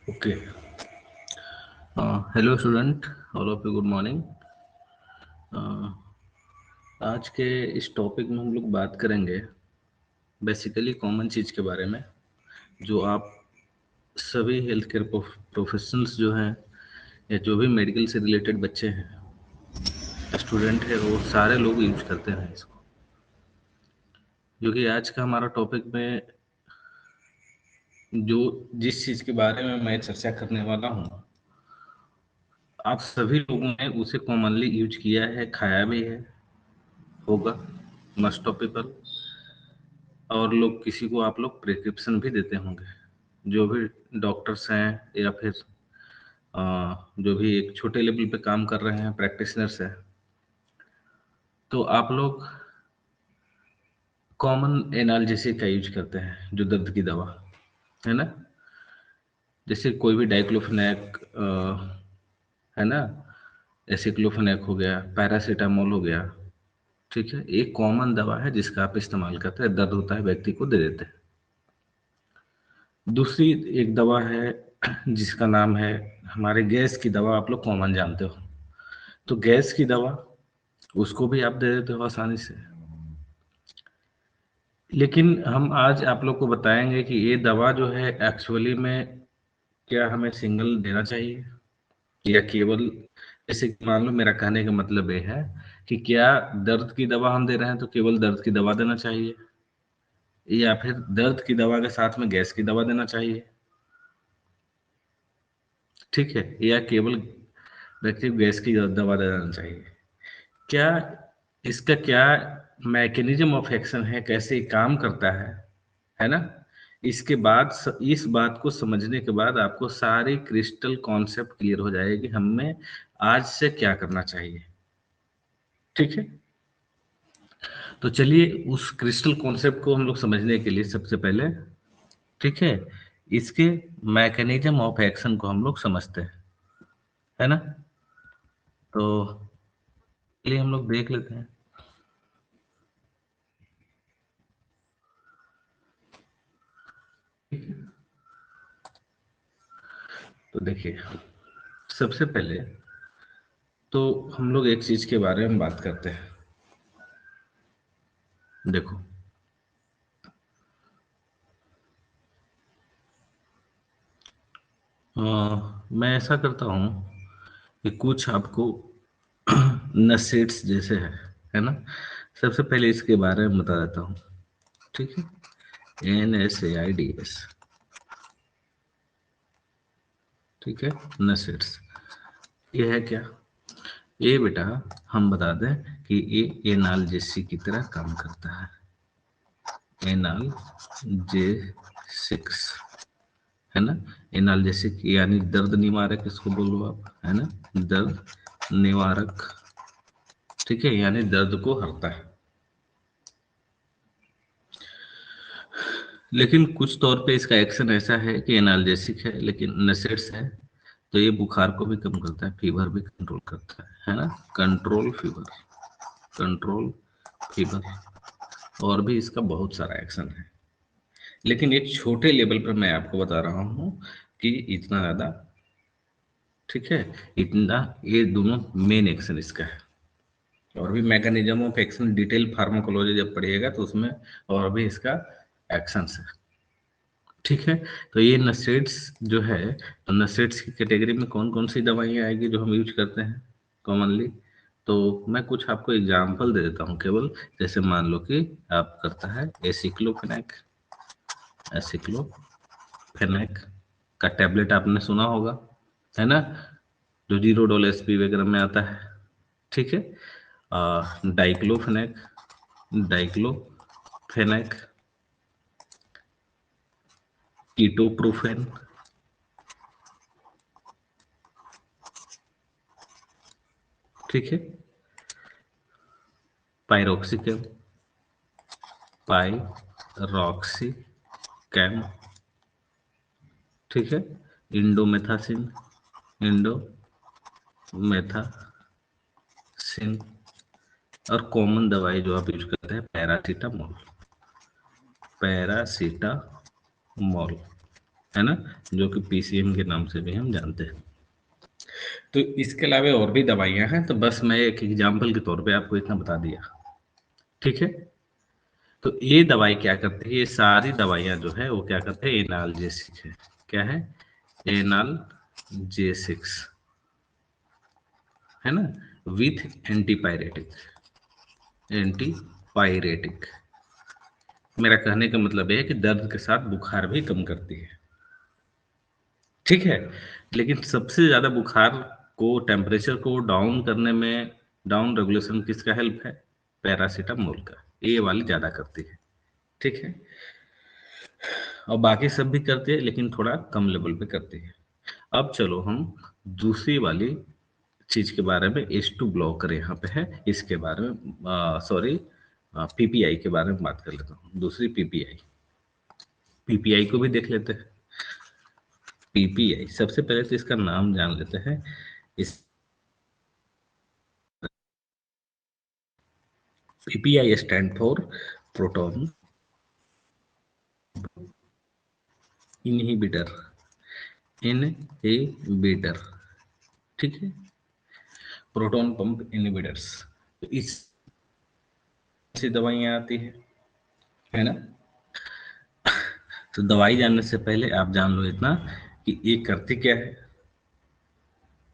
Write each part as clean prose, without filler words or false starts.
Okay. Hello student, all of you good morning. आज के इस टॉपिक में हम लोग बात करेंगे बेसिकली कॉमन चीज़ के बारे में जो आप सभी हेल्थ केयर प्रोफेशनल्स जो हैं या जो भी मेडिकल से रिलेटेड बच्चे हैं, स्टूडेंट है, वो सारे लोग यूज करते हैं इसको। क्योंकि आज का हमारा टॉपिक में जो जिस चीज़ के बारे में मैं चर्चा करने वाला हूँ, आप सभी लोगों ने उसे कॉमनली यूज किया है, खाया भी है, होगा, मस्ट ऑफ पीपल। और लोग किसी को आप लोग प्रिस्क्रिप्शन भी देते होंगे, जो भी डॉक्टर्स हैं या फिर जो भी एक छोटे लेवल पे काम कर रहे हैं, प्रैक्टिशनर्स हैं, तो आप लोग कॉमन एनाल्जेसिक का यूज करते हैं, जो दर्द की दवा है ना। जैसे कोई भी डाइक्लोफेनेक है ना, एसिक्लोफेनेक हो गया, पैरासीटामोल हो गया, ठीक है, एक कॉमन दवा है जिसका आप इस्तेमाल करते हैं, दर्द होता है व्यक्ति को दे देते हैं। दूसरी एक दवा है जिसका नाम है, हमारे गैस की दवा आप लोग कॉमन जानते हो, तो गैस की दवा उसको भी आप दे देते हो आसानी से। लेकिन हम आज आप लोग को बताएंगे कि ये दवा जो है एक्चुअली में क्या हमें सिंगल देना चाहिए या केवल, जैसे कि मान लो मेरा कहने का मतलब ये है कि क्या दर्द की दवा हम दे रहे हैं तो केवल दर्द की दवा देना चाहिए, या फिर दर्द की दवा के साथ में गैस की दवा देना चाहिए, ठीक है, या केवल व्यक्ति को गैस की दवा देना चाहिए। क्या इसका क्या मैकेनिज्म ऑफ एक्शन है, कैसे ये काम करता है ना। इसके बाद इस बात को समझने के बाद आपको सारी क्रिस्टल कॉन्सेप्ट क्लियर हो जाएगी हमें आज से क्या करना चाहिए, ठीक है। तो चलिए उस क्रिस्टल कॉन्सेप्ट को हम लोग समझने के लिए सबसे पहले, ठीक है, इसके मैकेनिज्म ऑफ एक्शन को हम लोग समझते हैं, है ना। तो चलिए हम लोग देख लेते हैं। तो देखिए, सबसे पहले तो हम लोग एक चीज के बारे में बात करते हैं। देखो, मैं ऐसा करता हूँ कि कुछ आपको नसेट्स जैसे है ना, सबसे पहले इसके बारे में बता देता हूँ, ठीक है। NSAIDS, ठीक है, नसेट्स, ये है क्या, ये बेटा हम बता दें कि ये एनाल्जेसी की तरह काम करता है। एनाल्जेसिक्स, है ना, एनाल्जेसिक यानी दर्द निवारक, इसको बोलो आप, है ना, दर्द निवारक, ठीक है, यानी दर्द को हरता है। लेकिन कुछ तौर पे इसका एक्शन ऐसा है कि एनाल्जेसिक है लेकिन नसेट्स है, तो ये बुखार को भी कम करता है, फीवर भी कंट्रोल करता है ना, कंट्रोल फीवर, कंट्रोल फीवर, और भी इसका बहुत सारा एक्शन है। लेकिन एक छोटे लेवल पर मैं आपको बता रहा हूँ कि इतना ज्यादा, ठीक है, इतना, ये दोनों मेन एक्शन इसका है। और भी mechanism of action detail pharmacology जब पढ़िएगा तो उसमें और भी इसका एक्शन है, ठीक है। तो ये नसेट्स जो है, तो नसेट्स की कैटेगरी में कौन कौन सी दवाइयाँ आएगी जो हम यूज करते हैं कॉमनली। तो मैं कुछ आपको एग्जांपल दे देता हूँ केवल, जैसे मान लो कि आप करता है एसिक्लोफेनेक, एसिक्लोफेनेक का टैबलेट आपने सुना होगा, है ना, जो 0 डोल SP वगैरह में आता है, ठीक है। डाइक्लोफेनेक, डाइक्लोफेनेक, कीटोप्रूफेन, ठीक है, पायरोक्सिकम, पायरोक्सिकम, ठीक है, इंडोमेथासिन, इंडोमेथासिन, और कॉमन दवाई जो आप यूज करते हैं पैरासीटामोल, पैरासीटामोल, है ना, जो कि पीसीएम के नाम से भी हम जानते हैं। तो इसके अलावा और भी दवाइयां हैं, तो बस मैं एक एग्जाम्पल के तौर पे आपको इतना बता दिया। ठीक है, तो ये दवाई क्या करती है, ये सारी दवाइयां जो है वो क्या करते हैं, एनाल्जेसिक है। क्या है, एनाल्जेसिक्स, है ना, विथ एंटीपायरेटिक। एंटीपायरेटिक मेरा कहने का मतलब है कि दर्द के साथ बुखार भी कम करती है। ठीक है, लेकिन सबसे ज्यादा बुखार को, टेम्परेचर को डाउन करने में, डाउन रेगुलेशन किसका हेल्प है, पैरासीटामोल का। ये वाली ज्यादा करती है। ठीक है, और बाकी सब भी करती है लेकिन थोड़ा कम लेवल पे करती है। अब चलो हम दूसरी वाली चीज के बारे में, H2 ब्लॉकर यहाँ पे है, इसके बारे में, सॉरी, पीपीआई के बारे में बात कर लेता हूँ। दूसरी पीपीआई, पीपीआई को भी देख लेते हैं। पीपीआई सबसे पहले तो इसका नाम जान लेते हैं। इस PPI stand for proton inhibitor. Inhibitor, ठीक है, प्रोटॉन पंप इनहिबिटर्स। तो इस सी दवाइयाँ आती है ना। तो दवाई जानने से पहले आप जान लो इतना कि ये करती क्या है।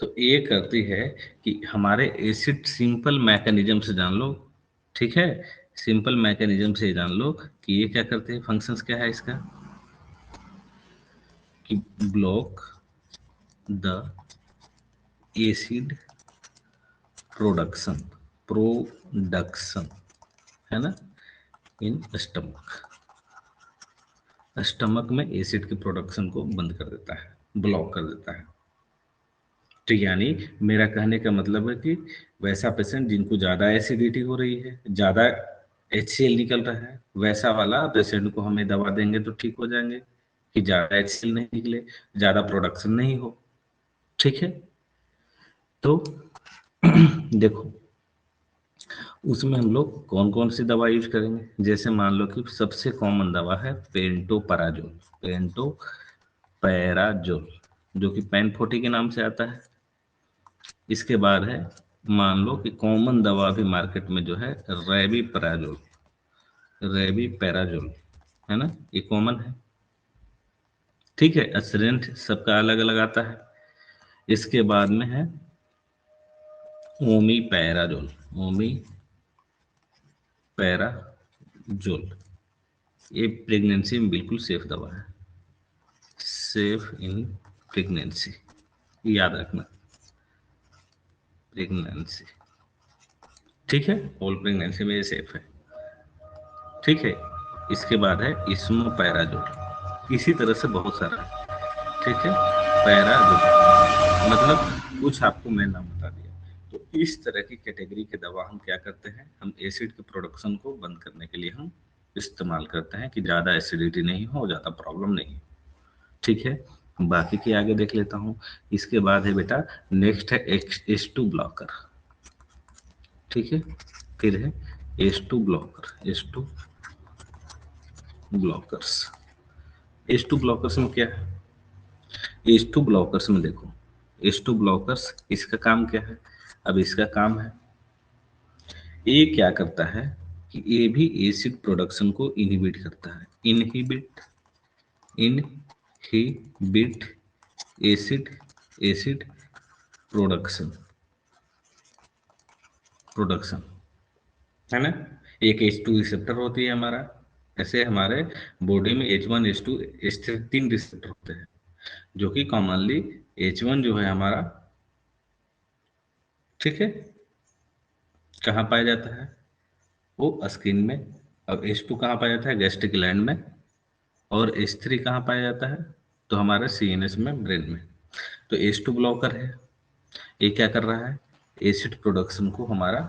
तो ये करती है कि हमारे एसिड, सिंपल मैकेनिज्म से जान लो। ठीक है, सिंपल मैकेनिज्म से जान लो कि ये क्या करते हैं, फंक्शंस क्या है इसका, कि block the acid production, production, है ना, इन स्टमक। स्टमक में एसिड के प्रोडक्शन को बंद कर देता है, ब्लॉक कर देता है। तो यानी मेरा कहने का मतलब है कि वैसा पेशेंट जिनको ज़्यादा एसिडिटी हो रही है, ज़्यादा HCl निकल रहा है, वैसा वाला पेशेंट को हमें दवा देंगे तो ठीक हो जाएंगे, कि ज़्यादा HCl नहीं निकले, ज़्यादा प्रोडक्शन नहीं हो। ठीक है, तो देखो उसमें हम लोग कौन कौन सी दवा यूज करेंगे। जैसे मान लो कि सबसे कॉमन दवा है पेंटोपराजोल। पेंटोपैराजोल, जो कि पेन 40 के नाम से आता है। इसके बाद है, मान लो कि कॉमन दवा भी मार्केट में जो है, रेबी पैराजोल। रेबी पैराजोल, है ना, ये कॉमन है। ठीक है, एस्पिरेंट सबका अलग अलग आता है। इसके बाद में है ओमी पैराजोल। ओमी पैराजोल, ये प्रेगनेंसी में बिल्कुल सेफ दवा है। सेफ इन प्रेगनेंसी, याद रखना, प्रेगनेंसी। ठीक है, ऑल प्रेगनेंसी में ये सेफ है। ठीक है, इसके बाद है इसमोपैराजोल। इसी तरह से बहुत सारा है। ठीक है, पैराजोल मतलब कुछ आपको मैं नाम बता दिया। तो इस तरह की कैटेगरी के दवा हम क्या करते हैं, हम एसिड के प्रोडक्शन को बंद करने के लिए हम इस्तेमाल करते हैं, कि ज़्यादा एसिडिटी नहीं हो, ज़्यादा प्रॉब्लम नहीं हो। ठीक है, बाकी के आगे देख लेता हूँ। इसके बाद है बेटा, नेक्स्ट है H2 ब्लॉकर। ठीक है, फिर है H2 blocker. H2 blockers, H2 blockers में क्या है, H2 ब्लॉकर्स में देखो, H2 ब्लॉकर्स इसका काम क्या है। अब इसका काम है, ये क्या करता है कि ये भी एसिड प्रोडक्शन को इनहिबिट करता है। Inhibit, inhibit acid, acid production, production, है ना। एक H2 रिसेप्टर होती है हमारा, ऐसे हमारे बॉडी में H1 H2 H3 तीन रिसेप्टर होते हैं, जो कि कॉमनली H1 जो है हमारा, ठीक है, कहाँ पाया जाता है, वो स्किन में। अब H2 कहाँ पाया जाता है, गैस्ट्रिक ग्लैंड में। और H3 कहाँ पाया जाता है, तो हमारे CNS में, ब्रेन में। तो H2 ब्लॉकर है, ये क्या कर रहा है, एसिड प्रोडक्शन को हमारा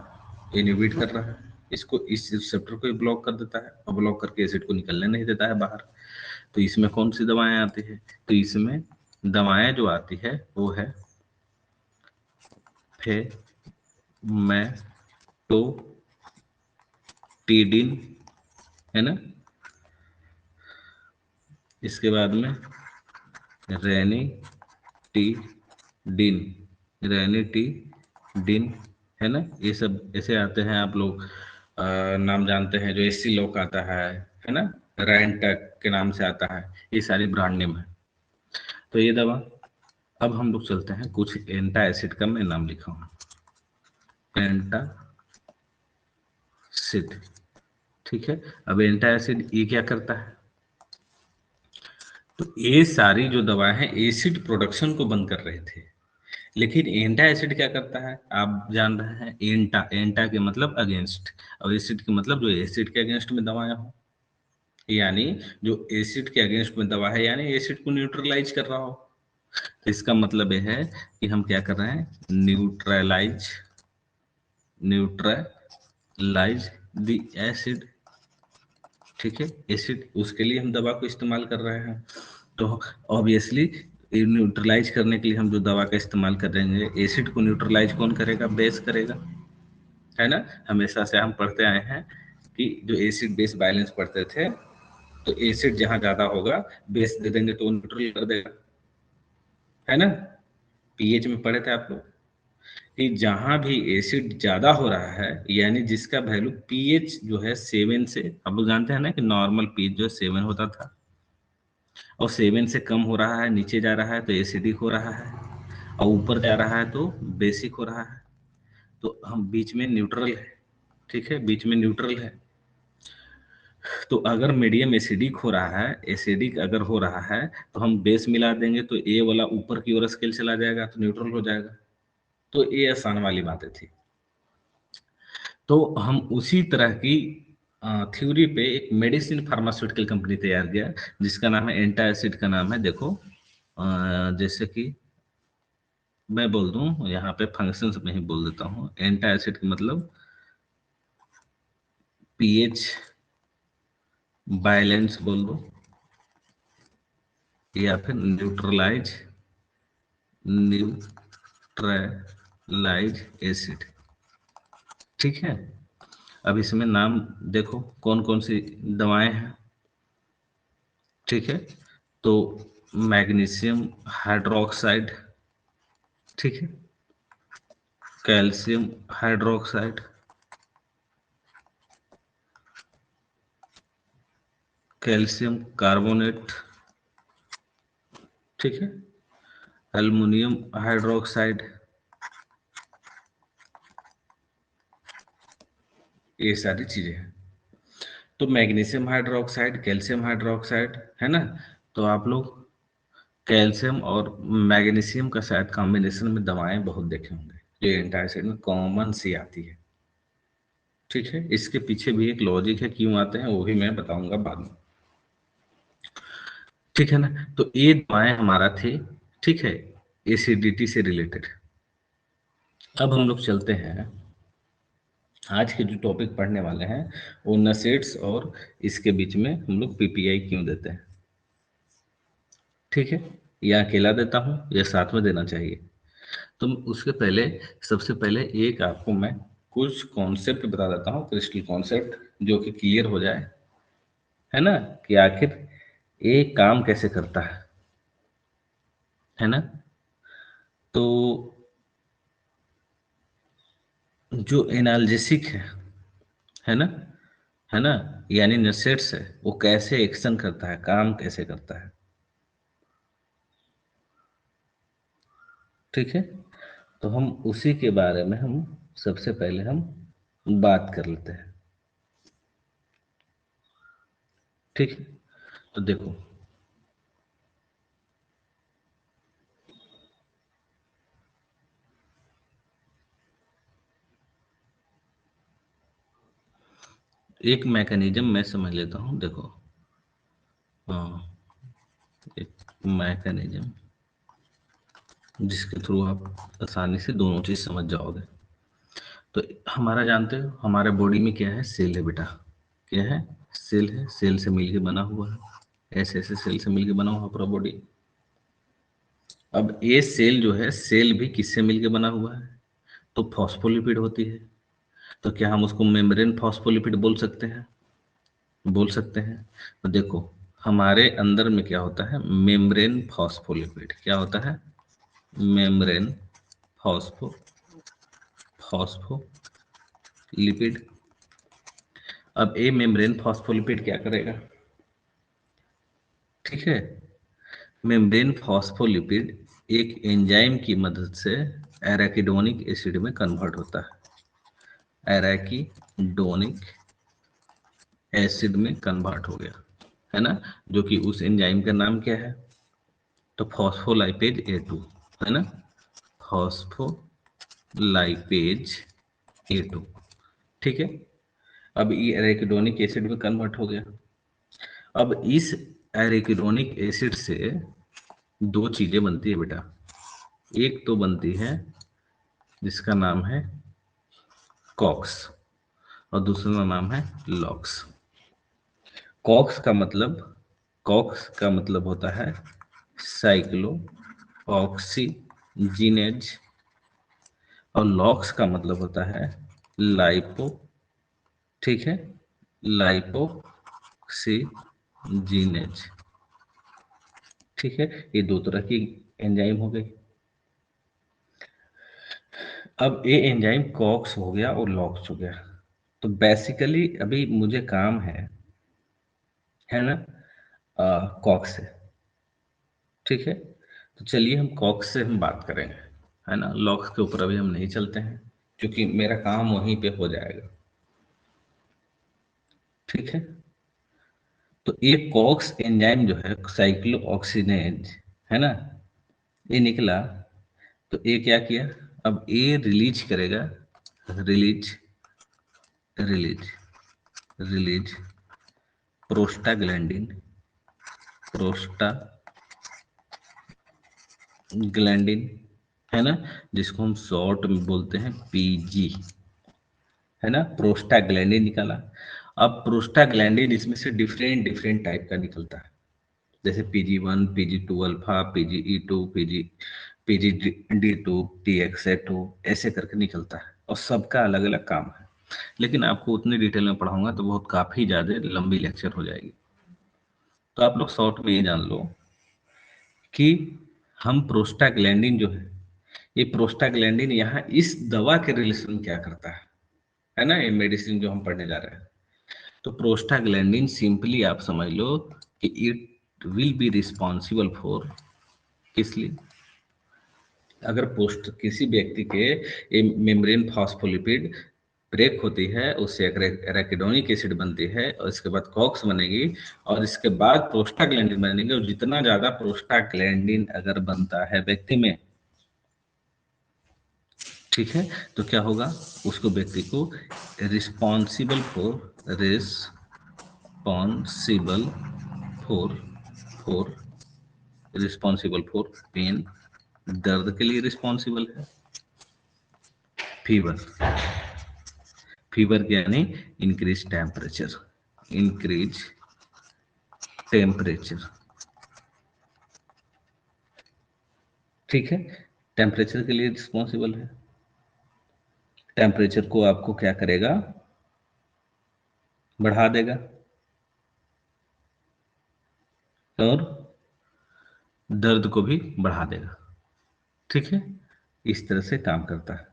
इनहिबिट कर रहा है। इसको, इस रिसेप्टर को ब्लॉक कर देता है, और ब्लॉक करके एसिड को निकलने नहीं देता है बाहर। तो इसमें कौन सी दवाएं आती है, तो इसमें दवाएं जो आती है वो है फेमेटोटिडिन, है ना। इसके बाद में रेनिटिडिन, रेनिटिडिन, है ना। ये सब ऐसे आते हैं, आप लोग नाम जानते हैं, जो एसी लॉक आता है ना, रैंटक के नाम से आता है, ये सारी ब्रांड नेम है। तो ये दवा, अब हम लोग चलते हैं, कुछ एंटा एसिड का मैं नाम लिखा हूँ, एंटासिड, ठीक है। अब एंटा एसिड ये क्या करता है, तो ये सारी जो दवा है एसिड प्रोडक्शन को बंद कर रहे थे, लेकिन एंटा एसिड क्या करता है, आप जान रहे हैं, एंटा, एंटा के मतलब अगेंस्ट, और एसिड के मतलब जो एसिड के अगेंस्ट में दवाएं हो, यानी जो एसिड के अगेंस्ट में दवा है, यानी एसिड को न्यूट्रलाइज कर रहा हो। तो इसका मतलब यह है कि हम क्या कर रहे हैं, न्यूट्रलाइज, न्यूट्रलाइज द एसिड, ठीक है। एसिड, उसके लिए हम दवा को इस्तेमाल कर रहे हैं। तो ऑब्वियसली न्यूट्रलाइज करने के लिए हम जो दवा का इस्तेमाल करेंगे, एसिड को न्यूट्रलाइज कौन करेगा, बेस करेगा, है ना। हमेशा से हम पढ़ते आए हैं कि जो एसिड बेस बैलेंस पढ़ते थे, तो एसिड जहां ज्यादा होगा, बेस दे देंगे तो न्यूट्रल कर देगा, है ना। पीएच में पढ़े थे आप लोग कि जहां भी एसिड ज्यादा हो रहा है, यानी जिसका वैल्यू पीएच जो है 7 से, आप लोग जानते हैं ना कि नॉर्मल पीएच जो है 7 होता था, और 7 से कम हो रहा है, नीचे जा रहा है तो एसिडिक हो रहा है, और ऊपर जा रहा है तो बेसिक हो रहा है। तो हम बीच में न्यूट्रल है, ठीक है, बीच में न्यूट्रल है। तो अगर मीडियम एसिडिक हो रहा है, एसिडिक अगर हो रहा है, तो हम बेस मिला देंगे तो ए वाला ऊपर की ओर स्केल चला जाएगा, तो न्यूट्रल हो जाएगा। तो ये आसान वाली बातें थी। तो हम उसी तरह की थ्योरी पे एक मेडिसिन फार्मास्यूटिकल कंपनी तैयार किया, जिसका नाम है एंटा एसिड, का नाम है, देखो जैसे कि मैं बोल दूं, यहाँ पे फंक्शंस में ही बोल देता हूँ, एंटा एसिड का मतलब पीएच बैलेंस बोल दो, या फिर न्यूट्रलाइज, न्यूट्रलाइज एसिड, ठीक है। अब इसमें नाम देखो कौन कौन सी दवाएं हैं, ठीक है। तो मैग्नीशियम हाइड्रोक्साइड, ठीक है, कैल्शियम हाइड्रोक्साइड, कैल्शियम कार्बोनेट, ठीक है, एल्युमिनियम हाइड्रोक्साइड, ये सारी चीजें हैं। तो मैग्नीशियम हाइड्रोक्साइड, कैल्शियम हाइड्रोक्साइड, है ना। तो आप लोग कैल्शियम और मैग्नीशियम का शायद कॉम्बिनेशन में दवाएं बहुत देखे होंगे, जो एंटासिड में कॉमन सी आती है, ठीक है। इसके पीछे भी एक लॉजिक है, क्यों आते हैं वो भी मैं बताऊंगा बाद में, ठीक है ना। तो ये दवाएं हमारा थे, ठीक है, एसिडिटी से रिलेटेड। अब हम लोग चलते हैं, आज के जो टॉपिक पढ़ने वाले हैं वो नसेट्स, और इसके बीच में हम लोग पीपीआई क्यों देते हैं, ठीक है, या अकेला देता हूँ या साथ में देना चाहिए। तो उसके पहले, सबसे पहले एक आपको मैं कुछ कॉन्सेप्ट बता देता हूँ, क्रिस्टल कॉन्सेप्ट, जो कि क्लियर हो जाए, है ना, कि आखिर ये काम कैसे करता है ना। तो जो एनाल्जेसिक है ना, है ना, यानी नसेट्स है, वो कैसे एक्शन करता है, काम कैसे करता है, ठीक है। तो हम उसी के बारे में हम सबसे पहले हम बात कर लेते हैं, ठीक है। तो देखो, एक मैकेनिज्म मैं समझ लेता हूँ, देखो, हाँ, एक मैकेनिज्म जिसके थ्रू आप आसानी से दोनों चीज समझ जाओगे। तो हमारा, जानते हो हमारे बॉडी में क्या है, सेल है बेटा, क्या है, सेल है, सेल से मिलके बना हुआ है, ऐसे ऐसे सेल से मिलके बना हुआ पूरा बॉडी। अब ये सेल जो है, सेल भी किससे मिलके बना हुआ है, तो फॉस्फोलिपिड होती है। तो क्या हम उसको मेम्ब्रेन फॉस्फोलिपिड बोल सकते हैं, बोल सकते हैं। तो देखो, हमारे अंदर में क्या होता है, मेम्ब्रेन फॉस्फोलिपिड। क्या होता है, मेम्ब्रेन फॉस्फो फॉस्फोलिपिड। अब ये मेम्ब्रेन फॉस्फोलिपिड क्या करेगा, ठीक है, मेम्ब्रेन फॉस्फोलिपिड एक एंजाइम की मदद से एराकिडोनिक एसिड में कन्वर्ट होता है। एराकिडोनिक एसिड में कन्वर्ट हो गया, है ना, जो कि उस एंजाइम का नाम क्या है, तो फॉस्फोलाइपेज A2, है ना, फॉस्फोलाइपेज A2, ठीक है। अब ये एराकिडोनिक एसिड में कन्वर्ट हो गया। अब इस एराकिडोनिक एसिड से दो चीजें बनती है बेटा। एक तो बनती है जिसका नाम है कॉक्स, और दूसरा नाम है लॉक्स। कॉक्स का मतलब, कॉक्स का मतलब होता है साइक्लो ऑक्सीजिनेज, और लॉक्स का मतलब होता है लाइपो, ठीक है, लाइपोक्सीजीनेज, ठीक है। ये दो तरह की एंजाइम हो गई। अब ये एंजाइम कॉक्स हो गया और लॉक्स हो गया। तो बेसिकली अभी मुझे काम है ना, कॉक्स से, ठीक है। तो चलिए हम कॉक्स से हम बात करेंगे, है ना, लॉक्स के ऊपर अभी हम नहीं चलते हैं क्योंकि मेरा काम वहीं पे हो जाएगा, ठीक है। तो ये कॉक्स एंजाइम जो है साइक्लो ऑक्सीनेज, है ना, ये निकला। तो ये क्या किया, अब ये रिलीज करेगा, release release release prostaglandin, prostaglandin, है ना, जिसको हम शॉर्ट में बोलते हैं पीजी, है ना, प्रोस्टाग्लैंडिन निकाला। अब प्रोस्टाग्लैंडिन इसमें से डिफरेंट डिफरेंट टाइप का निकलता है, जैसे PG1, PG2 alpha, PGE2, PGD2, TXA2, ऐसे करके निकलता है, और सबका अलग अलग काम है। लेकिन आपको उतनी डिटेल में पढ़ाऊंगा तो बहुत काफी ज्यादा लंबी लेक्चर हो जाएगी। तो आप लोग शॉर्ट में ये जान लो कि हम प्रोस्टाग्लैंडिन जो ये प्रोस्टाग्लैंडिन यहाँ इस दवा के रिलेशन में क्या करता है ना, ये मेडिसिन जो हम पढ़ने जा रहे हैं। तो प्रोस्टाग्लैंडिन सिंपली आप समझ लो कि it will be responsible for, किस लिए, अगर पोस्ट किसी व्यक्ति के मेम्ब्रेन फॉस्फोलिपिड ब्रेक होती है, उससे एराकिडोनिक एसिड बनती है, और इसके बाद कॉक्स बनेगी, और इसके बाद प्रोस्टाग्लैंडिन बनेंगे, और जितना ज्यादा प्रोस्टाग्लैंडिन अगर बनता है व्यक्ति में, ठीक है, तो क्या होगा, उसको व्यक्ति को responsible for for responsible for pain, दर्द के लिए रिस्पॉन्सिबल है, फीवर, फीवर यानी इंक्रीज टेम्परेचर, इंक्रीज टेम्परेचर, ठीक है, टेम्परेचर के लिए रिस्पॉन्सिबल है। टेम्परेचर को आपको क्या करेगा, बढ़ा देगा, और दर्द को भी बढ़ा देगा, ठीक है, इस तरह से काम करता है।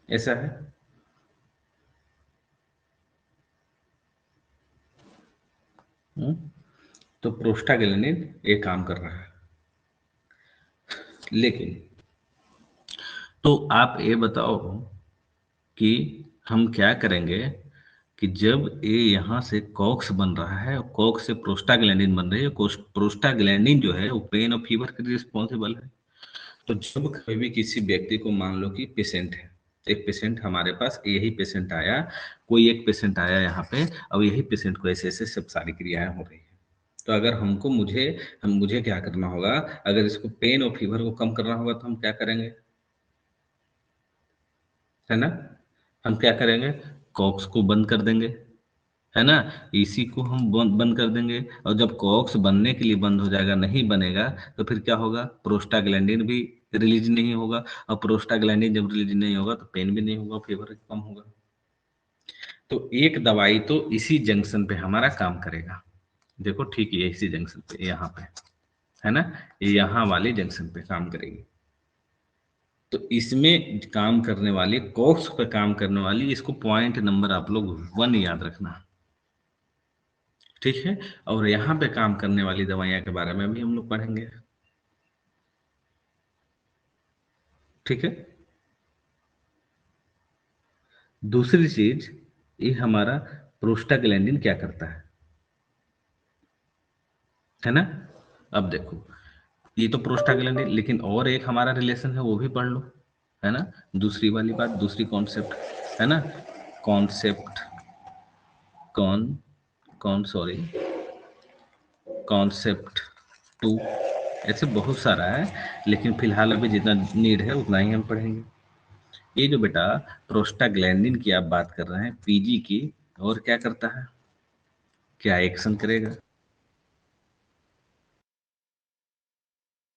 ऐसा है। हुँ? तो प्रोस्टाग्लैंडिन ये काम कर रहा है, लेकिन तो आप ये बताओ कि हम क्या करेंगे कि जब ये यहाँ से कॉक्स बन रहा है, कॉक्स से प्रोस्टाग्लैंडिन बन रही है, प्रोस्टाग्लैंडिन जो है वो पेन और फीवर के लिए रिस्पॉन्सिबल है। तो जब कभी भी किसी व्यक्ति को, मान लो कि पेशेंट है, एक पेशेंट हमारे पास, यही पेशेंट आया, कोई एक पेशेंट आया यहाँ पे, अब यही पेशेंट को ऐसे ऐसे सब सारी क्रियाएं हो रही है। तो अगर हमको मुझे क्या करना होगा, अगर इसको पेन और फीवर को कम करना होगा तो हम क्या करेंगे, है ना, हम क्या करेंगे, कॉक्स को बंद कर देंगे, है ना, इसी को हम बंद कर देंगे। और जब कॉक्स बनने के लिए बंद हो जाएगा, नहीं बनेगा, तो फिर क्या होगा, प्रोस्टाग्लैंडिन भी रिलीज नहीं होगा, और प्रोस्टाग्लैंडिन जब रिलीज नहीं होगा तो पेन भी नहीं होगा, फीवर कम होगा। तो एक दवाई तो इसी जंक्शन पे हमारा काम करेगा। देखो ठीक है, इसी जंक्शन पे, यहाँ पे है ना, ये यहाँ वाले जंक्शन पे काम करेगी। तो इसमें काम करने वाली, कॉक्स पे काम करने वाली, इसको पॉइंट नंबर आप लोग 1 याद रखना, ठीक है। और यहाँ पे काम करने वाली दवाइयाँ के बारे में भी हम लोग पढ़ेंगे, ठीक है। दूसरी चीज, ये हमारा प्रोस्टाग्लैंडिन क्या करता है ना। अब देखो, ये तो प्रोस्टाग्लैंडिन, लेकिन और एक हमारा रिलेशन है, वो भी पढ़ लो, है ना। दूसरी वाली बात, दूसरी कॉन्सेप्ट, है ना, कॉन्सेप्ट, कौन कौन सॉरी कॉन्सेप्ट 2, ऐसे बहुत सारा है, लेकिन फिलहाल अभी जितना नीड है उतना ही हम पढ़ेंगे। ये जो बेटा प्रोस्टाग्लैंडिन की आप बात कर रहे हैं, पीजी की, और क्या करता है, क्या एक्शन करेगा।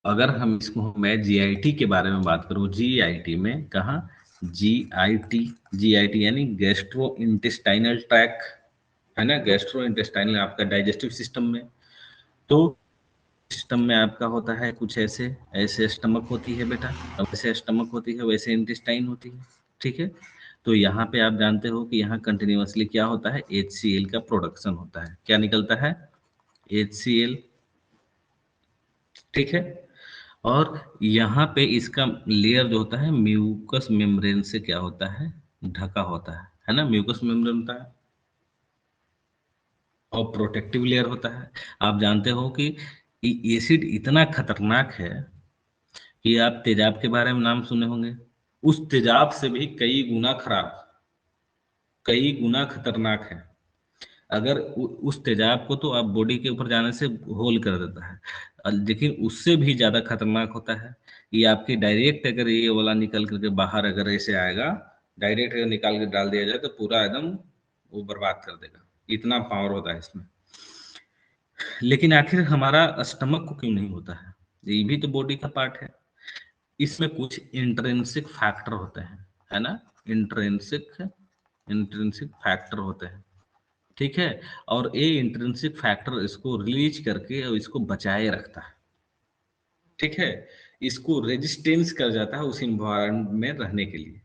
अगर हम इसको, मैं जीआईटी के बारे में बात करूं, जीआईटी में कहा, जीआईटी, जीआईटी यानी गैस्ट्रो इंटेस्टाइनल ट्रैक, है ना, गैस्ट्रो इंटेस्टाइनल आपका डाइजेस्टिव सिस्टम में। तो सिस्टम में आपका होता है कुछ ऐसे, ऐसे स्टमक होती है बेटा, अब वैसे स्टमक होती है वैसे इंटेस्टाइन होती है, ठीक है। तो यहाँ पे आप जानते हो कि यहाँ कंटिन्यूअसली क्या होता है, HCl का प्रोडक्शन होता है, क्या निकलता है, HCl, ठीक है। और यहाँ पे इसका लेयर जो होता है म्यूकस मेम्ब्रेन से क्या होता है, ढका होता है ना, म्यूकस मेम्ब्रेन होता है, और प्रोटेक्टिव लेयर होता है। आप जानते हो कि एसिड इतना खतरनाक है कि आप तेजाब के बारे में नाम सुने होंगे, उस तेजाब से भी कई गुना खराब, कई गुना खतरनाक है। अगर उस तेजाब को तो आप बॉडी के ऊपर जाने से होल कर देता है, लेकिन उससे भी ज्यादा खतरनाक होता है, ये आपके डायरेक्ट, अगर ये वाला निकल करके बाहर अगर ऐसे आएगा, डायरेक्ट अगर निकाल के डाल दिया जाए तो पूरा एकदम वो बर्बाद कर देगा, इतना पावर होता है इसमें। लेकिन आखिर हमारा स्टमक को क्यों नहीं होता है, ये भी तो बॉडी का पार्ट है। इसमें कुछ इंट्रिंसिक फैक्टर होते हैं, है ना, इंट्रिंसिक इंट्रिंसिक फैक्टर होते हैं, ठीक है। और ये इंट्रिंसिक फैक्टर इसको रिलीज करके और इसको बचाए रखता है, ठीक है। इसको रेजिस्टेंस कर जाता है उस इन्वायरमेंट में रहने के लिए,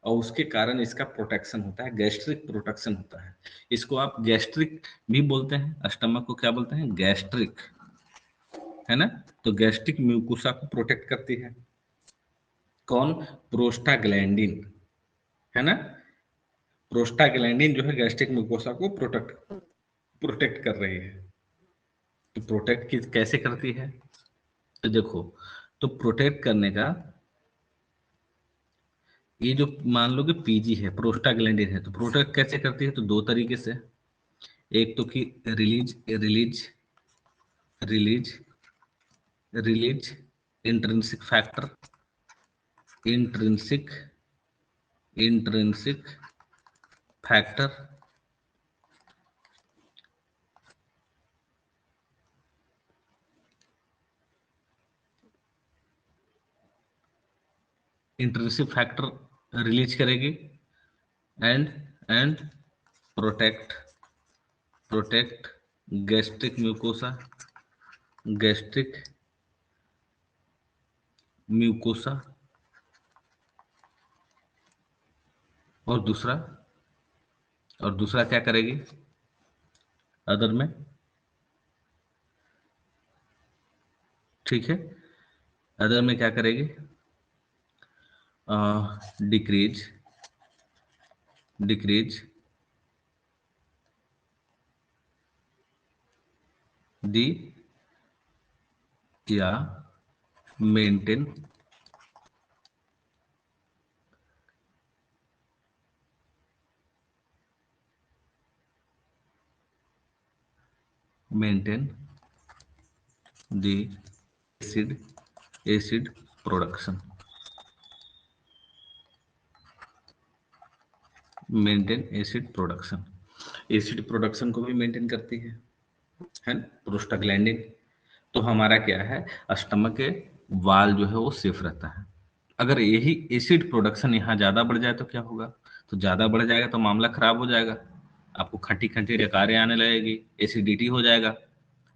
और उसके कारण इसका प्रोटेक्शन होता है, गैस्ट्रिक प्रोटेक्शन होता है। इसको आप गैस्ट्रिक भी बोलते हैं, स्टमक को क्या बोलते हैं, गैस्ट्रिक, है ना। तो गैस्ट्रिक म्यूकोसा को प्रोटेक्ट करती है कौन, प्रोस्टाग्लैंडिन, है ना। प्रोस्टाग्लैंडिन जो है गैस्ट्रिक म्यूकोसा को प्रोटेक्ट प्रोटेक्ट कर रही है। तो प्रोटेक्ट कैसे करती है, तो देखो, तो प्रोटेक्ट करने का, ये जो मान लो कि पीजी है, प्रोस्टाग्लैंडिन है, तो प्रोटेक्ट कैसे करती है, तो दो तरीके से। एक तो कि release release release release intrinsic factor, intrinsic intrinsic factor, intrinsic factor release करेगी, and and protect protect gastric mucosa, gastric mucosa. और दूसरा, और दूसरा क्या करेगी अदर में, ठीक है, अदर में क्या करेगी, डिक्रीज डिक्रीज दी या maintain maintain the acid acid production, maintain acid production, acid production को भी मेंटेन करती है ना, प्रोस्टाग्लैंडिन। तो हमारा क्या है, स्टमक के वाल जो है वो सेफ रहता है। अगर यही एसिड प्रोडक्शन यहाँ ज्यादा बढ़ जाए तो क्या होगा, तो ज्यादा बढ़ जाएगा तो मामला खराब हो जाएगा, आपको खट्टी खट्टी डकारें आने लगेगी, एसिडिटी हो जाएगा,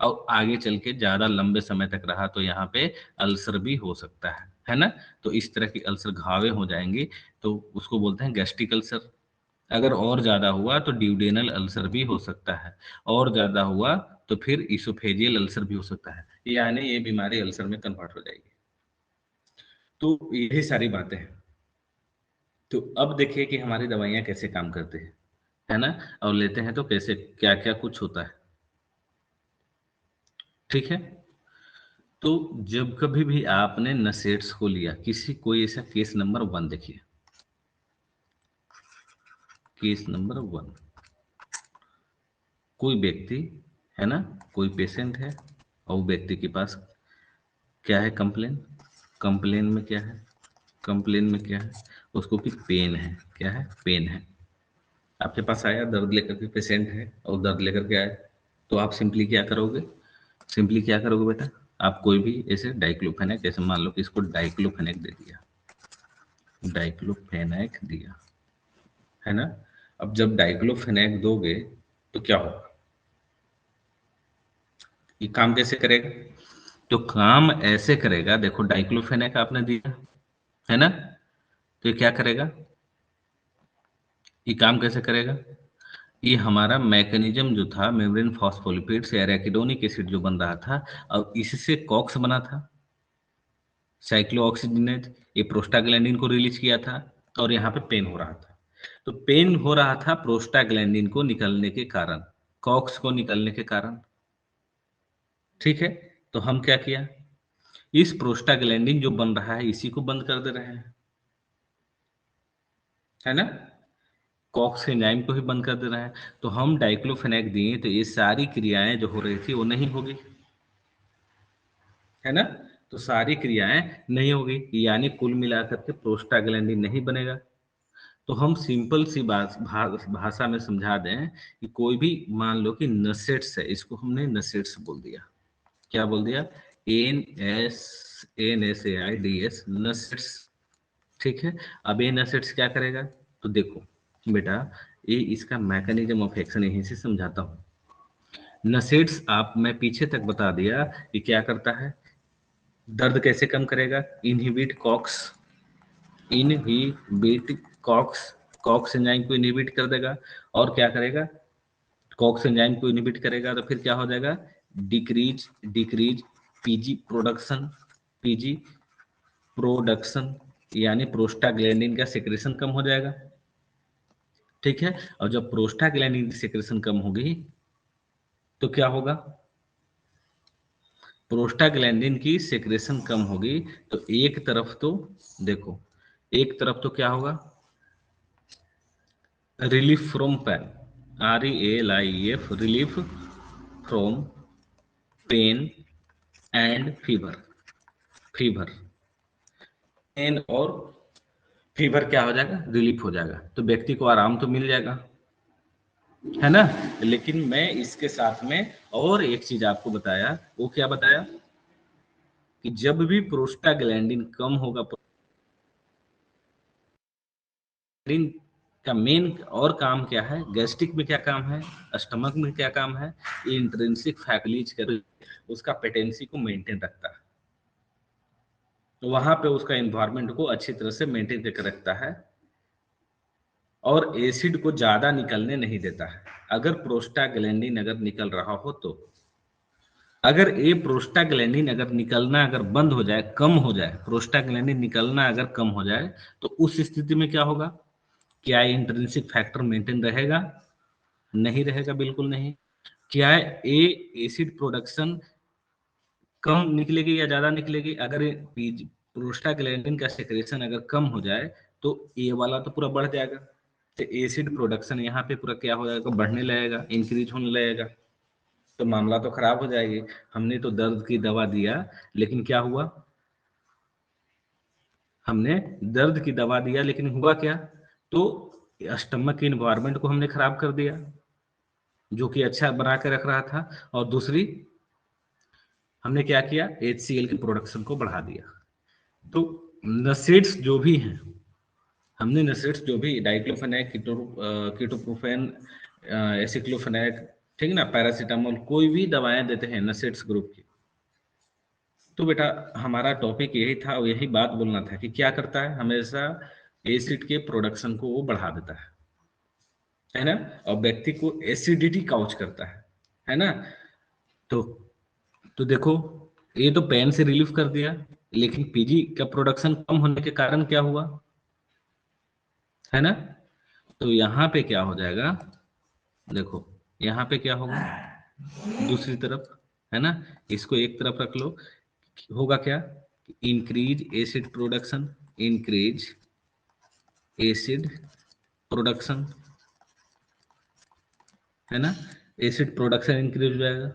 और आगे चल के ज्यादा लंबे समय तक रहा तो यहाँ पे अल्सर भी हो सकता है ना। तो इस तरह की अल्सर घावे हो जाएंगी, तो उसको बोलते हैं गैस्ट्रिक अल्सर। अगर और ज्यादा हुआ तो ड्यूडेनल अल्सर भी हो सकता है, और ज्यादा हुआ तो फिर इसोफेजियल अल्सर भी हो सकता है, यानी ये बीमारी अल्सर में कन्वर्ट हो जाएगी। तो यही सारी बातें हैं। तो अब देखिए कि हमारी दवाइयाँ कैसे काम करती है ना, और लेते हैं तो कैसे क्या क्या कुछ होता है। ठीक है, तो जब कभी भी आपने नसेट्स को लिया, किसी कोई ऐसा केस नंबर 1 देखिए, केस नंबर 1, कोई व्यक्ति है ना, कोई पेशेंट है, और वो व्यक्ति के पास क्या है, कंप्लेन। कंप्लेन में क्या है, कंप्लेन में क्या है, उसको कि पेन है, क्या है, पेन है। आपके पास आया दर्द लेकर के, पेशेंट है और दर्द लेकर के आया, तो आप सिंपली क्या करोगे, सिंपली क्या करोगे बेटा, आप कोई भी ऐसे डाइक्लोफेनेक, ऐसे मान लो कि इसको डाइक्लोफेनेक दे दिया, डाइक्लोफेनेक दिया, है ना। अब जब डाइक्लोफेनेक दोगे तो क्या होगा, ये काम कैसे करेगा, तो काम ऐसे करेगा, देखो डाइक्लोफेनेक आपने दिया, है ना, तो ये क्या करेगा, ये काम कैसे करेगा, ये हमारा मैकेनिज्म जो था, मेम्ब्रेन फॉस्फोलिपिड से एराकिडोनिक एसिड जो बन रहा था, और इससे कॉक्स बना था, साइक्लोऑक्सीजिनेज, ये प्रोस्टाग्लैंडिन को रिलीज किया था, और यहाँ पे पेन हो रहा था। तो पेन हो रहा था प्रोस्टाग्लैंडिन को निकलने के कारण, कॉक्स को निकलने के कारण। ठीक है, तो हम क्या किया, इस प्रोस्टाग्लैंडिन जो बन रहा है इसी को बंद कर दे रहे हैं, है ना, कॉक्स एंजाइम को ही बंद कर दे रहे हैं। तो हम डाइक्लोफेनेक दिए तो ये सारी क्रियाएं जो हो रही थी वो नहीं होगी, है ना, तो सारी क्रियाएं नहीं होगी, यानी कुल मिलाकर के प्रोस्टाग्लैंडिन नहीं बनेगा। तो हम सिंपल सी भाषा में समझा दें कि कोई भी, मान लो कि नसेट्स है, इसको हमने नसेट्स बोल दिया, क्या बोल दिया, NSAIDS, नसेट्स। ठीक है, अब ये नसेट्स क्या करेगा, तो देखो बेटा, ये इसका मैकेनिज्म ऑफ एक्शन यहीं से समझाता हूँ। नसेट्स आप, मैं पीछे तक बता दिया कि क्या करता है, दर्द कैसे कम करेगा, inhibit COX, inhibit COX, COX enzyme को इनहिबिट कर देगा, और क्या करेगा, कॉक्स एंजाइम को इनहिबिट करेगा तो फिर क्या हो जाएगा, decrease decrease PG production, PG production, यानी प्रोस्टाग्लैंडिन का सेक्रेशन कम हो जाएगा। ठीक है, और जब प्रोस्टाग्लैंडिन की सेक्रेशन कम होगी तो क्या होगा, प्रोस्टाग्लैंडिन की सेक्रेशन कम होगी तो एक तरफ तो देखो, एक तरफ तो क्या होगा, relief from pain, RELIEF, relief from pain and fever, fever, pain और फीवर क्या हो जाएगा, रिलीफ हो जाएगा, तो व्यक्ति को आराम तो मिल जाएगा, है ना। लेकिन मैं इसके साथ में और एक चीज आपको बताया, वो क्या बताया, कि जब भी प्रोस्टाग्लैंडिन कम होगा, प्रोस्टाग्लैंडिन का मेन और काम क्या है, गैस्ट्रिक में क्या काम है, स्टमक में क्या काम है, ये इंट्रिंसिक फैक्टरीज कर उसका पेटेंसी को मेंटेन रखता है, तो वहां पे उसका एनवायरमेंट को अच्छी तरह से मेंटेन करके रखता है, और एसिड को ज्यादा निकलने नहीं देता है। अगर प्रोस्टाग्लैंडिन अगर निकल रहा हो तो, अगर ये प्रोस्टाग्लैंडिन अगर निकलना अगर बंद हो जाए, कम हो जाए, प्रोस्टाग्लैंडिन निकलना अगर कम हो जाए, तो उस स्थिति में क्या होगा, क्या इंट्रिंसिक फैक्टर मेंटेन रहेगा, नहीं रहेगा, बिल्कुल नहीं। क्या ए एसिड प्रोडक्शन कम निकलेगी या ज्यादा निकलेगी, अगर प्रोस्टाग्लैंडिन का सेक्रेशन अगर कम हो जाए तो ये वाला तो पूरा बढ़ जाएगा, तो एसिड प्रोडक्शन यहाँ पे पूरा क्या हो जाएगा, बढ़ने लगेगा, इंक्रीज होने लगेगा, तो मामला तो खराब हो जाएगी। हमने तो दर्द की दवा दिया, लेकिन क्या हुआ, हमने दर्द की दवा दिया लेकिन हुआ क्या, तो स्टमक के इन्वायरमेंट को हमने खराब कर दिया, जो कि अच्छा बना के रख रहा था, और दूसरी हमने क्या किया, HCl के प्रोडक्शन को बढ़ा दिया। तो नसेट्स जो भी हैं, हमने नसेट्स जो भी डाइक्लोफेनाक, कीटोप्रोफेन, एसिक्लोफेनाक, ठीक है ना, पैरासीटामोल, कोई भी दवाएं देते हैं नसेट्स ग्रुप की, तो बेटा हमारा टॉपिक यही था और यही बात बोलना था कि क्या करता है, हमेशा एसिड के प्रोडक्शन को वो बढ़ा देता है ना, और व्यक्ति को एसिडिटी काउच करता है ना। तो तो देखो, ये तो पेन से रिलीफ कर दिया, लेकिन पीजी का प्रोडक्शन कम होने के कारण क्या हुआ, है ना। तो यहाँ पे क्या हो जाएगा, देखो यहाँ पे क्या होगा, दूसरी तरफ, है ना, इसको एक तरफ रख लो, होगा क्या, increase acid production, increase acid production, है ना, एसिड प्रोडक्शन इंक्रीज हो जाएगा।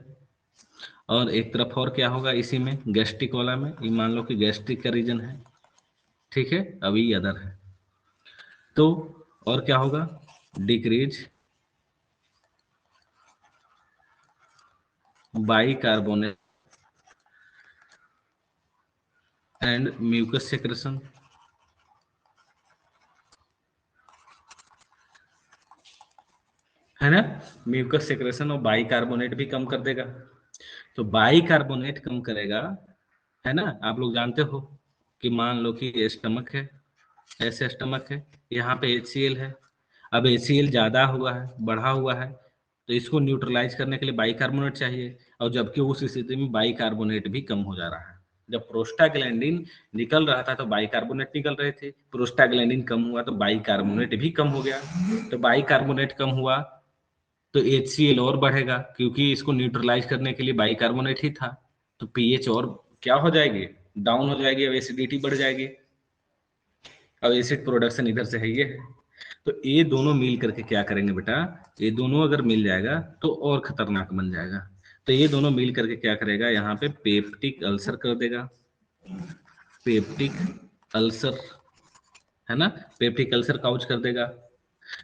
और एक तरफ और क्या होगा इसी में, गैस्ट्रिक वाला में, ये मान लो कि गैस्ट्रिक का रीजन है, ठीक है, अभी अदर है, तो और क्या होगा, decrease bicarbonate and mucus secretion, है ना, म्यूकस सेक्रेशन और बाइकार्बोनेट भी कम कर देगा। तो बाइकार्बोनेट कम करेगा, है ना, आप लोग जानते हो कि मान लो कि स्टमक है, ऐसे स्टमक है, यहाँ पे HCl है, अब HCl ज्यादा हुआ है, बढ़ा हुआ है, तो इसको न्यूट्रलाइज करने के लिए बाइकार्बोनेट चाहिए, और जबकि उस स्थिति में बाइकार्बोनेट भी कम हो जा रहा है। जब प्रोस्टाग्लैंडिन निकल रहा था तो बाइकार्बोनेट निकल रहे थे, प्रोस्टाग्लैंडिन कम हुआ तो बाइकार्बोनेट भी कम हो गया, तो बाइकार्बोनेट कम हुआ तो HCl और बढ़ेगा, क्योंकि इसको न्यूट्रलाइज करने के लिए बाइकार्बोनेट ही था, तो पीएच और क्या हो जाएगी, डाउन हो जाएगी, अब एसिडिटी बढ़ जाएगी, अब एसिड प्रोडक्शन इधर से है ये है। तो ये दोनों मिल करके क्या करेंगे बेटा, ये दोनों अगर मिल जाएगा तो और खतरनाक बन जाएगा। तो ये दोनों मिल करके क्या करेगा, यहाँ पे पेप्टिक अल्सर कर देगा, पेप्टिक अल्सर, है ना, पेप्टिक अल्सर काउच कर देगा।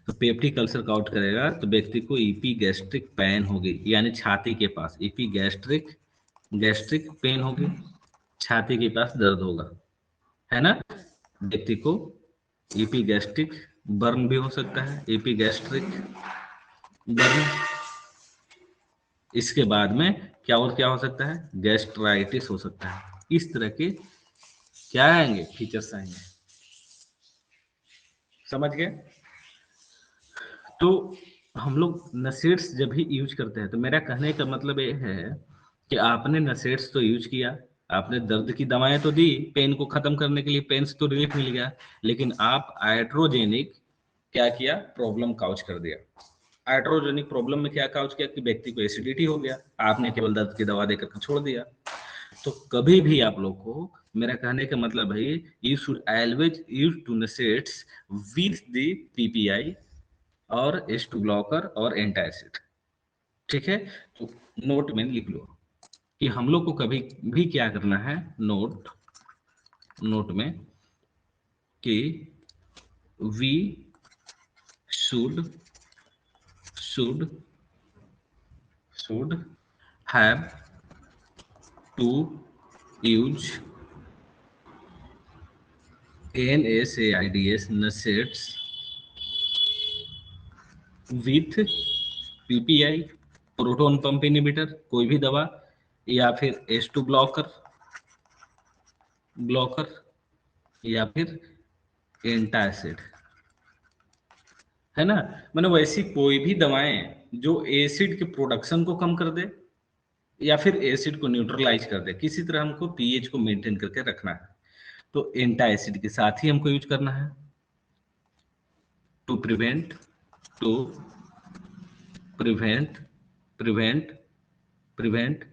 तो पेप्टिक अल्सर काउट करेगा तो व्यक्ति को ईपी गैस्ट्रिक पेन होगी, यानी छाती के पास ईपी गैस्ट्रिक गैस्ट्रिक पेन होगी, छाती के पास दर्द होगा, है ना, व्यक्ति को ईपी गैस्ट्रिक बर्न भी हो सकता है, ईपी गैस्ट्रिक बर्न। इसके बाद में क्या और क्या हो सकता है, गैस्ट्राइटिस हो सकता है। इस तरह के क्या आएंगे, फीचर्स आएंगे, समझ गए। तो हम लोग नशेड्स जब भी यूज करते हैं, तो मेरा कहने का मतलब ये है कि आपने नशेड्स तो यूज किया, आपने दर्द की दवाएं तो दी, पेन को खत्म करने के लिए, पेन से तो रिलीफ मिल गया, लेकिन आप आइट्रोजेनिक क्या किया, प्रॉब्लम काउच कर दिया। आइट्रोजेनिक प्रॉब्लम में क्या काउच किया कि व्यक्ति को एसिडिटी हो गया, आपने केवल दर्द की दवा देकर छोड़ दिया। तो कभी भी आप लोग को, मेरा कहने का मतलब है, you should always use to NSAIDs with the PPI और H2 ब्लॉकर और एंटासिड, ठीक है। तो नोट में लिख लो कि हम लोग को कभी भी क्या करना है, नोट में कि we should should should have to use NSAIDs NSAIDs with PPI, proton pump inhibitor, कोई भी दवा, या फिर H2 ब्लॉकर ब्लॉकर या फिर एंटासिड, है ना। मैंने वैसी कोई भी दवाएं जो एसिड के प्रोडक्शन को कम कर दे या फिर एसिड को न्यूट्रलाइज कर दे, किसी तरह हमको पीएच को मेंटेन करके रखना है, तो एंटा एसिड के साथ ही हमको यूज करना है, to prevent to prevent prevent prevent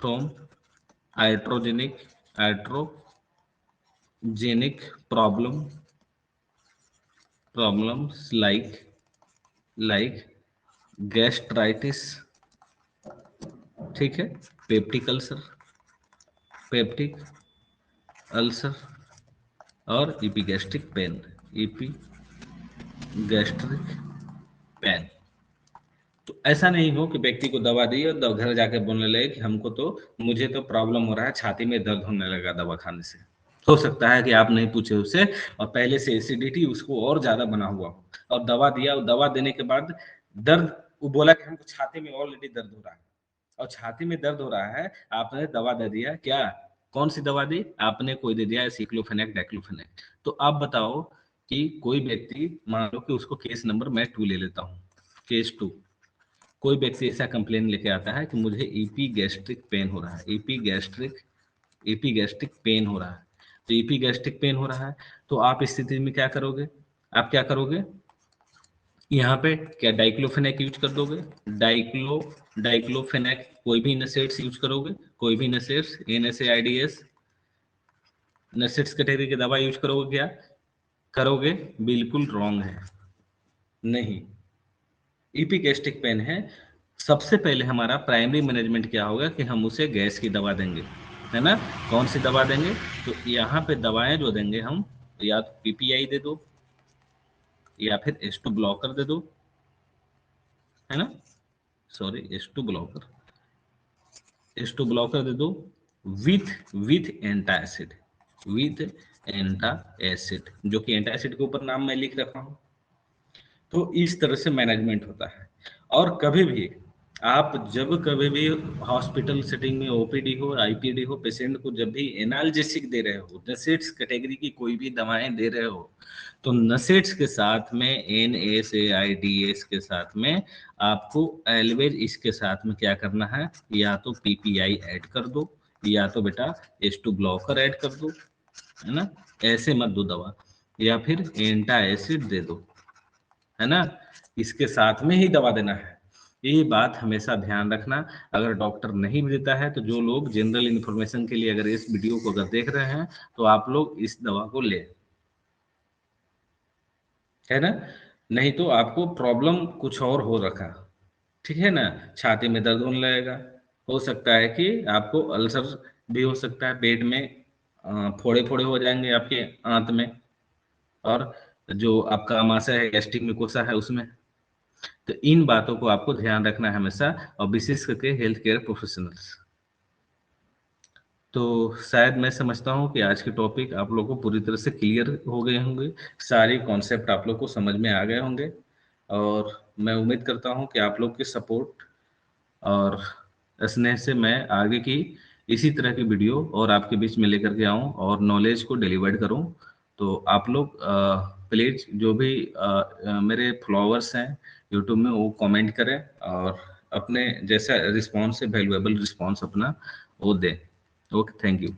from iatrogenic iatrogenic problems like gastritis, ठीक है, पेप्टिक अल्सर, पेप्टिक अल्सर और इपीगैस्ट्रिक पेन, इपीगैस्ट्रिक पेन। तो ऐसा नहीं हो कि व्यक्ति को दवा दी और घर जाके बोलने लगे कि हमको तो, मुझे तो प्रॉब्लम हो रहा है, छाती में दर्द होने लगा दवा खाने से, हो सकता है कि आप नहीं पूछे उससे और पहले से एसिडिटी उसको और ज्यादा बना हुआ हो और दवा दिया और दवा देने के बाद दर्द, वो बोला कि हमको छाती में ऑलरेडी दर्द हो रहा है और छाती में दर्द हो रहा है, आपने दवा दे दिया क्या, कौन सी दवा दी आपने, कोई दे दिया साइक्लोफेनेक डाइक्लोफेनेक। तो आप बताओ कि कोई व्यक्ति, मान लो कि उसको केस नंबर मैं 2 ले लेता हूँ, केस 2, कोई व्यक्ति ऐसा कंप्लेन लेके आता है कि मुझे ईपी गैस्ट्रिक पेन हो रहा है, ईपी गैस्ट्रिक पेन हो रहा है। तो ईपी गैस्ट्रिक पेन हो रहा है तो आप इस स्थिति में क्या करोगे, आप क्या करोगे, यहाँ पे क्या डाइक्लोफेनेक यूज कर दोगे, डाइक्लोफेनेक, कोई भी नसेट्स यूज करोगे, कोई भी नसेट्स, NSAIDs नसेट्स कैटेगरी की दवा यूज करोगे क्या, करोगे, बिल्कुल रॉन्ग है, नहीं। ईपी गैस्ट्रिक पेन है, सबसे पहले हमारा प्राइमरी मैनेजमेंट क्या होगा कि हम उसे गैस की दवा देंगे, है ना। कौन सी दवा देंगे, तो यहाँ पे दवाएं जो देंगे हम, या तो PPI दे दो या फिर H2 ब्लॉकर दे दो, है ना, सॉरी H2 ब्लॉकर दे दो विथ एंटासिड, विथ एंटासिड, जो कि एंटासिड के ऊपर नाम मैं लिख रखा हूँ। तो इस तरह से मैनेजमेंट होता है। और कभी भी आप जब कभी भी हॉस्पिटल सेटिंग में OPD हो, IPD हो, पेशेंट को जब भी एनाल्जेसिक दे रहे हो, नसेट्स कैटेगरी की कोई भी दवाएं दे रहे हो, तो नसेट्स के साथ में NSAIDs के साथ में आपको एलवेज इसके साथ में क्या करना है, या तो PPI ऐड कर दो या तो बेटा H2 ब्लॉकर ऐड कर दो, है ना। ऐसे मत दो दवा, या फिर एंटा एसिड दे दो, है ना, इसके साथ में ही दवा देना है। ये बात हमेशा ध्यान रखना। अगर डॉक्टर नहीं भी देता है तो जो लोग जनरल इंफॉर्मेशन के लिए अगर इस वीडियो को अगर देख रहे हैं तो आप लोग इस दवा को ले, है ना, नहीं तो आपको प्रॉब्लम कुछ और हो रखा, ठीक है ना। छाती में दर्द होने लगेगा, हो सकता है कि आपको अल्सर भी हो सकता है, पेट में फोड़े फोड़े हो जाएंगे आपके आंत में, और जो आपका आमाशय है, गैस्ट्रिक म्यूकोसा है उसमें। तो इन बातों को आपको ध्यान रखना है हमेशा, और विशेष करके हेल्थ केयर प्रोफेशनल्स। तो शायद मैं समझता हूँ कि आज के टॉपिक आप लोगों को पूरी तरह से क्लियर हो गए होंगे, सारी कॉन्सेप्ट आप लोग को समझ में आ गए होंगे, और मैं उम्मीद करता हूँ कि आप लोग के सपोर्ट और स्नेह से मैं आगे की इसी तरह की वीडियो और आपके बीच में लेकर के आऊँ और नॉलेज को डिलीवर करूँ। तो आप लोग प्लीज जो भी मेरे फॉलोअर्स हैं यूट्यूब में, वो कमेंट करें और अपने जैसा रिस्पॉन्स है, वैल्यूएबल रिस्पॉन्स अपना वो दें। Okay, thank you.